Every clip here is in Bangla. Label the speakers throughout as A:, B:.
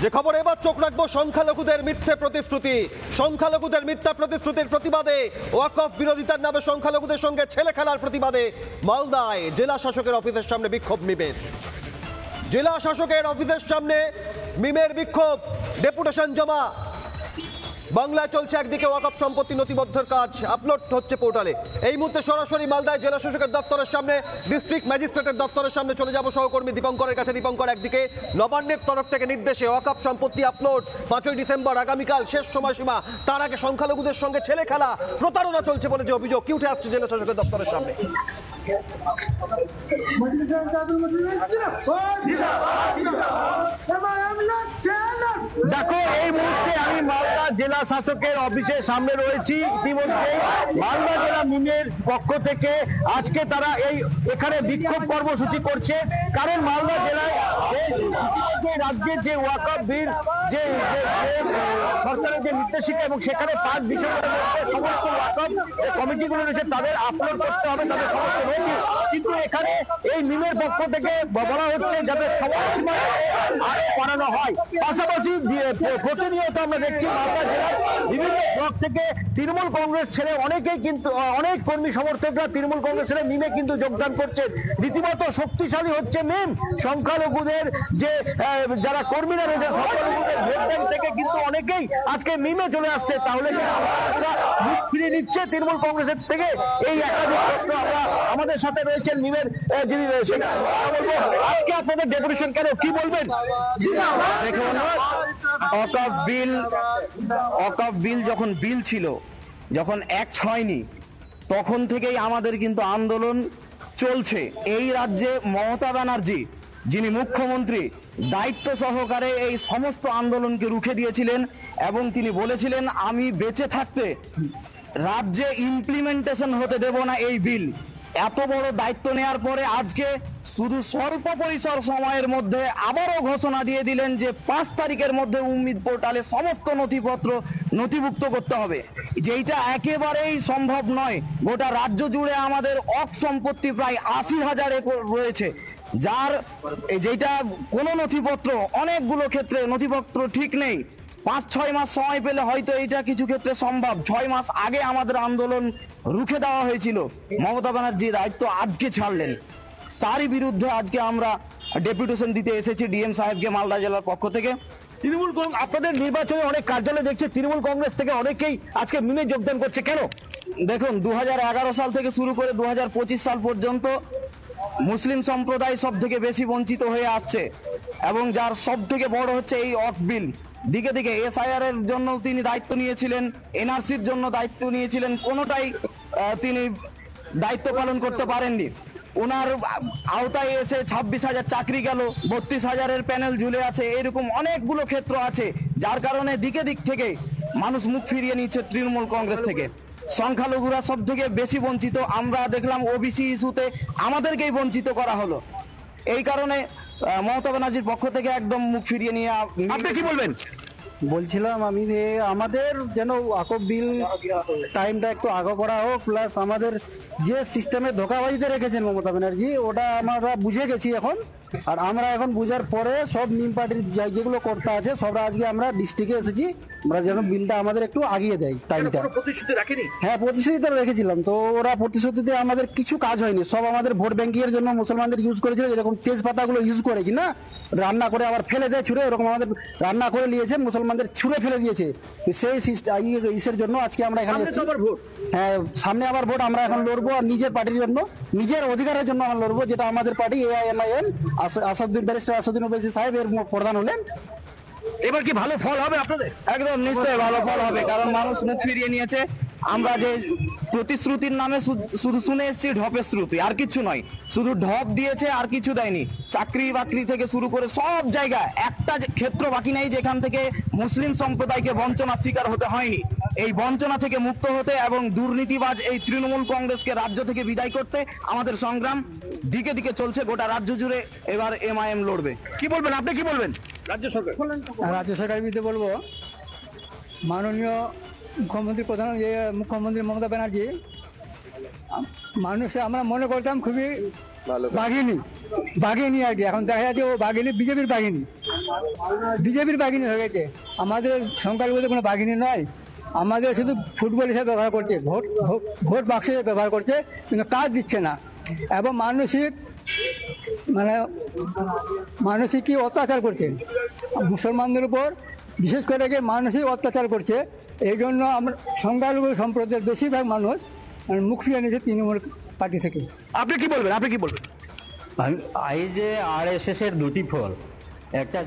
A: যে খবর এবার চোখ রাখবো সংখ্যালঘুদের মিথ্যে প্রতিশ্রুতি, সংখ্যালঘুদের মিথ্যা প্রতিশ্রুতির প্রতিবাদে ওয়াকফ বিরোধিতার নামে সংখ্যালঘুদের সঙ্গে ছেলে খেলার প্রতিবাদে মালদায় জেলা শাসকের অফিসের সামনে বিক্ষোভ মিমের। জেলা শাসকের অফিসের সামনে মিমের বিক্ষোভ, ডেপুটেশন জমা। বাংলায় চলছে একদিকে ওয়াকফ সম্পত্তি নথিবদ্ধের কাজ আপলোড হচ্ছে পোর্টালে। এই মুহূর্তে সরাসরি মালদায় জেলা শাসকের দপ্তরের সামনে, ডিস্ট্রিক্ট ম্যাজিস্ট্রেটের দপ্তরের সামনে চলে যাব সহকর্মী দীপঙ্করের কাছে। দীপঙ্কর, একদিকে নবান্নের তরফ থেকে নির্দেশে ওয়াকফ সম্পত্তি আপলোড 5ই ডিসেম্বর আগামীকাল শেষ সময়সীমা, তার আগে সংখ্যালঘুদের সঙ্গে ছেলে খেলা প্রতারণা চলছে বলে যে অভিযোগ, কি উঠে আসছে জেলা শাসকের দপ্তরের সামনে?
B: দেখো, এই মুহূর্তে আমি মালদা জেলা শাসকের অফিসের সামনে রয়েছি। ইতিমধ্যে মালদা জেলা মিমের পক্ষ থেকে আজকে তারা এখানে বিক্ষোভ কর্মসূচি করছে, কারণ মালদা জেলায় রাজ্যের যে ওয়াকফ বিল, যে সরকারের যে নির্দেশিকা, এবং সেখানে 5 ডিসেম্বরের মধ্যে সমস্ত ওয়াকফ কমিটিগুলো রয়েছে তাদের আপলোড করতে হবে তাদের সমস্ত নথি। কিন্তু এখানে এই মিমের পক্ষ থেকে বলা হচ্ছে যাতে সময়সীমা করানো হয়। পাশাপাশি প্রতিনিয়ত আমরা দেখছি মালদা জেলার বিভিন্ন ব্লক থেকে তৃণমূল কংগ্রেস ছেড়ে অনেকেই কিন্তু অনেক কর্মী সমর্থকরা তৃণমূল কংগ্রেস ছেড়ে মিমে কিন্তু যোগদান করছেন। রীতিমতো শক্তিশালী হচ্ছে মিম। সংখ্যালঘুদের যে যারা কর্মীরা রয়েছে সংখ্যালঘুদের ভোটব্যাংক থেকে কিন্তু অনেকেই আজকে মিমে চলে আসছে। তাহলে মুখ ফিরিয়ে নিচ্ছে তৃণমূল কংগ্রেসের থেকে, এই একাধিক প্রশ্ন আমরা আমাদের সাথে রয়েছেন মিমের যিনি আজকে আপনাদের ডেপুটেশন কেন, কি বলবেন?
C: দেখুন, ওয়াকফ বিল যখন বিল ছিল, যখন অ্যাক্ট হয়নি, তখন থেকেই আমাদের কিন্তু আন্দোলন চলছে। এই রাজ্যে মমতা ব্যানার্জি, যিনি মুখ্যমন্ত্রী, দায়িত্ব সহকারে এই সমস্ত আন্দোলনকে রুখে দিয়েছিলেন এবং তিনি বলেছিলেন আমি বেঁচে থাকতে রাজ্যে ইমপ্লিমেন্টেশন হতে দেব না এই বিল। এত বড় দায়িত্ব নেওয়ার পরে আজকে শুধু স্বল্প পরিসর সময়ের মধ্যে আবারও ঘোষণা দিয়ে দিলেন যে 5 তারিখের মধ্যে উম্মিদ পোর্টালে সমস্ত নথিপত্র নথিভুক্ত করতে হবে, যেটা একেবারেই সম্ভব নয়। গোটা রাজ্য জুড়ে আমাদের ওয়াকফ সম্পত্তি প্রায় 80,000 একর রয়েছে, যার যেটা কোনো নথিপত্র, অনেকগুলো ক্ষেত্রে নথিপত্র ঠিক নেই। 5-6 মাস সময় পেলে হয়তো এটা কিছু ক্ষেত্রে সম্ভব। 6 মাস আগে আমাদের আন্দোলন রুখে দেওয়া হয়েছিল, মমতা ব্যানার্জি দায়িত্ব আজকে ছাড়লেন। তারই বিরুদ্ধে আজকে আমরা ডেপুটেশন দিতে এসেছি ডিএম সাহেবকে মালদা জেলার পক্ষ থেকে।
B: তৃণমূল আপনাদের নির্বাচনে অনেক কার্যালয় দেখছে তৃণমূল কংগ্রেস থেকে অনেকেই আজকে মিমে যোগদান করছে, কেন?
C: দেখুন, 2011 সাল থেকে শুরু করে 2025 সাল পর্যন্ত মুসলিম সম্প্রদায় সব থেকে বেশি বঞ্চিত হয়ে আসছে, এবং যার সব থেকে বড় হচ্ছে এই ওয়াকফ বিল। দিকে দিকে এসআইআর এর জন্য তিনি দায়িত্ব নিয়েছিলেন, এনআরসির জন্য দায়িত্ব নিয়েছিলেন, কোনোটাই তিনি দায়িত্ব পালন করতে পারেননি। ওনার আওতায় এসে 26,000 চাকরি গেল, 32,000-এর প্যানেল ঝুলে আছে, এরকম অনেকগুলো ক্ষেত্র আছে, যার কারণে দিকে দিক থেকে মানুষ মুখ ফিরিয়ে নিচ্ছে তৃণমূল কংগ্রেস থেকে। সংখ্যালঘুরা সব থেকে বেশি বঞ্চিত। আমরা দেখলাম ওবিসি ইস্যুতে আমাদেরকেই বঞ্চিত করা হলো। এই কারণে মমতা ব্যানার্জির পক্ষ থেকে একদম মুখ ফিরিয়ে নিয়ে।
B: আপনি কি বলবেন?
D: বলছিলাম আমি যে আমাদের যেন ওয়াকফ বিল টাইমটা একটু আগে করা হোক, প্লাস আমাদের যে সিস্টেমে ধোঁকাবাজিতে রেখেছেন মমতা ব্যানার্জি, ওটা আমরা বুঝে গেছি এখন। আর আমরা এখন বুঝার পরে সব মিম পার্টির যেগুলো করতে আছে সবরা আজকে আমরা ডিস্ট্রিক্টে এসেছি, আমরা যেন বিলটা আমাদের একটু আগিয়ে দেয় টাইমটা।
B: প্রতিশ্রুতি রাখেনি?
D: হ্যাঁ, প্রতিশ্রুতি তো রেখেছিলাম, তো ওরা প্রতিশ্রুতিতে আমাদের কিছু কাজ হয়নি। সব আমাদের ভোট ব্যাংকিং এর জন্য মুসলমানদের ইউজ করেছিল, যেরকম তেজপাতাগুলো ইউজ করে কিনা রান্না করে আবার ফেলে দেয় ছুঁড়ে, ওরকম আমাদের রান্না করে নিয়েছে, মুসলমানদের ছুঁড়ে ফেলে দিয়েছে। সেই ইসের জন্য আজকে আমরা এখানে হ্যাঁ, সামনে আবার ভোট আমরা এখন লড়বো, আর নিজের পার্টির জন্য, নিজের অধিকারের জন্য আমরা লড়বো, যেটা আমাদের party AIMIM Asaduddin, barrister Asaduddin Owaisi সাহেব এর প্রধান হলেন।
B: এবার কি ভালো ফল হবে আপনাদের?
C: একদম নিশ্চয়ই ভালো ফল হবে, কারণ মানুষ মুখ ফিরিয়ে নিয়েছে। আমরা যে প্রতিশ্রুতির নামে শুধু শুনে এসেছি ঢপের শ্রুতি, আর কিছু নয়, শুধু ঢপ দিয়েছে আর কিছু দেয়নি। চাকরি বাকরি থেকে শুরু করে সব জায়গায় একটা ক্ষেত্র বাকি নেই যেখান থেকে মুসলিম সম্প্রদায়কে বঞ্চনার শিকার হতে হয়নি। এই বঞ্চনা থেকে মুক্ত হতে এবং দুর্নীতিবাজ এই তৃণমূল কংগ্রেসকে রাজ্য থেকে বিদায় করতে আমাদের সংগ্রাম দিকে দিকে চলছে। গোটা রাজ্য জুড়ে এবার MIM লড়বে।
B: কি বলবেন, আপনি কি বলবেন? রাজ্য
D: সরকারের বিরুদ্ধে বলবো, মাননীয় মুখ্যমন্ত্রী মমতা ব্যানার্জি, মানুষ আমরা মনে করতাম খুবই বাঘিনী,
E: বাঘিনী আর কি, এখন দেখা যাচ্ছে ও বাঘিনী বিজেপির বাঘিনী হয়ে গেছে। আমাদের সংখ্যালঘুদের কোনো বাঘিনী নয়, আমাদের শুধু ফুটবল হিসেবে ব্যবহার করছে, ভোট বাক্স হিসেবে ব্যবহার করছে, কিন্তু কাজ দিচ্ছে না। এবং মানসিক কি অত্যাচার করছে মুসলমানদের উপর, বিশেষ করে মানসিক অত্যাচার করছে। এই জন্য আমরা সংখ্যালঘু সম্প্রদায়ের বেশিরভাগ মানুষ মুখ ফিরিয়ে নিয়েছে তৃণমূল পার্টি থেকে।
B: আপনি কি বলবেন?
C: এই যে RSS এর দুটি ফল, একটা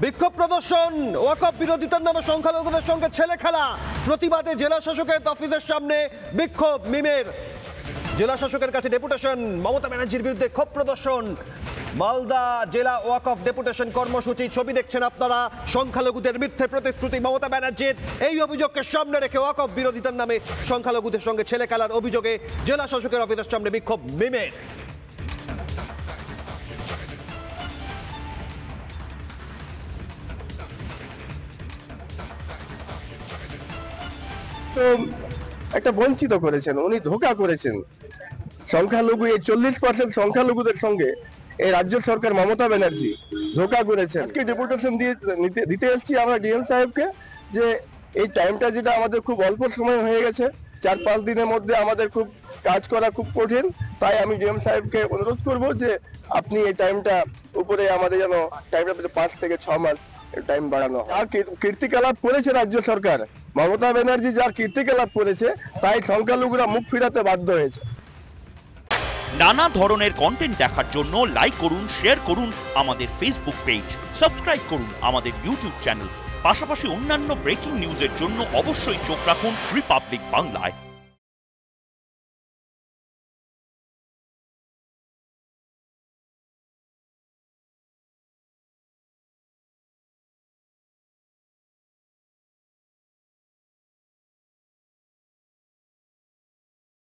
A: বিক্ষোভ প্রদর্শন, ওয়াকফ বিরোধিতার নামে সংখ্যালঘুদের সঙ্গে ছেলে খেলা, প্রতিবাদে জেলা শাসকের অফিসের সামনে বিক্ষোভ মিমের। জেলা শাসকের কাছে ডেপুটেশন, মমতা ব্যানার্জির বিরুদ্ধে ক্ষোভ প্রদর্শন। মালদা জেলা ওয়াকফ ডেপুটেশন কর্মসূচি ছবি দেখছেন আপনারা। সংখ্যালঘুদের মিথ্যে প্রতিশ্রুতি মমতা ব্যানার্জির, এই অভিযোগকে সামনে রেখে ওয়াকফ বিরোধিতার নামে সংখ্যালঘুদের সঙ্গে ছেলে খেলার অভিযোগে জেলা শাসকের অফিসের সামনে বিক্ষোভ মিমের।
F: তো একটা বঞ্চিত করেছেন, উনি ধোঁকা করেছেন সংখ্যালঘু, এই 40% সংখ্যালঘুদের সঙ্গে এই রাজ্য সরকার মমতা ব্যানার্জি ধোঁকা করেছেন। আজকে ডেপুটেশন দিতে এসেছি আমরা ডিএম সাহেবকে, যে এই টাইমটা যেটা আমাদের খুব অল্প সময় হয়ে গেছে, 4-5 দিনের মধ্যে আমাদের খুব কাজ করা খুব কঠিন। তাই আমি ডিএম সাহেবকে অনুরোধ করব যে আপনি এই টাইমটা উপরে আমাদের যেন টাইমটা 5 থেকে 6 মাস টাইম বাড়ানো। আর কীর্তিকলাপ করেছে রাজ্য সরকার, মমতা ব্যানার্জি যার কীর্তিকলাপ করেছে, তাই সংখ্যালঘুরা মুখ ফিরাতে বাধ্য হয়েছে।
G: নানা ধরনের কন্টেন্ট দেখার জন্য লাইক করুন, শেয়ার করুন আমাদের ফেসবুক পেজ, সাবস্ক্রাইব করুন আমাদের ইউটিউব চ্যানেল। পাশাপাশি অন্যান্য ব্রেকিং নিউজের জন্য অবশ্যই চোখ রাখুন রিপাবলিক বাংলায়।